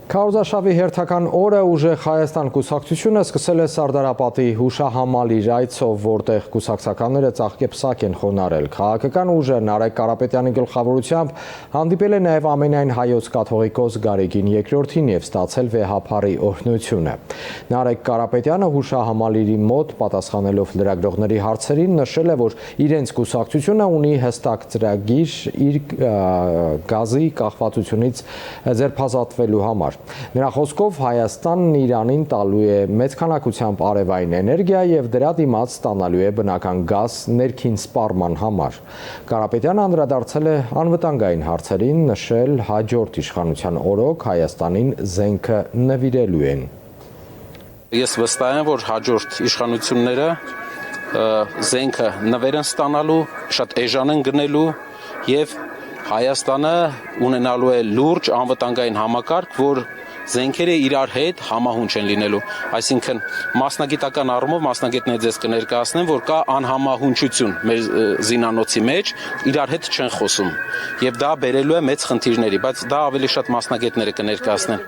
Քարոզարշավի հերթական օրը ուժեղ Հայաստան կուսակցությունը սկսել է Սարդարապատի հուշահամալիր այցով, որտեղ կուսակցականները ծաղկեպսակ են խոնարհել։ Քաղաքական ուժը Նարեկ Կարապետյանի գլխավորությամբ հանդիպել է նաև ամենայն հայոց կաթողիկոս Գարեգին II-ին և ստացել վեհափառի օրհնությունը։ Նարեկ Կարապետյանը հուշահամալիրի մոտ պատասխանելով լրագրողների հարցերին նշել է, որ իրենց կուսակցությունը ունի հստակ ծրագիր իր գազի կախվածությունից ձերբազատվելու համար։ Նրա խոսքով Հայաստանն Իրանին տալու է մեծ քանակությամբ արևային էներգիա և դրա դիմաց ստանալու է բնական գազ ներքին սպառման համար։ Կարապետյանը անդրադարձել է անվտանգային հարցերին, նշել հաջորդ իշխանության օրոք Հայաստանին զենքը նվիրելու են։ Ես վստահ եմ, որ հաջորդ իշխանությունները զենքը նվեր են ստանալու, շատ էժան են գնելու և Հայաստանը ունենալու է լուրջ անվտանգային համակարգ, որ զենքերը իրար հետ համահունչ են լինելու, այսինքն մասնագիտական առումով մասնագետները ձեզ կներկայացնեն, որ կա անհամահունչություն մեր զինանոցի մեջ, իրար հետ չեն խոսում, և դա բերելու է մեծ խնդիրների, բայց դա ավելի շատ մասնագետները կներկայացնեն։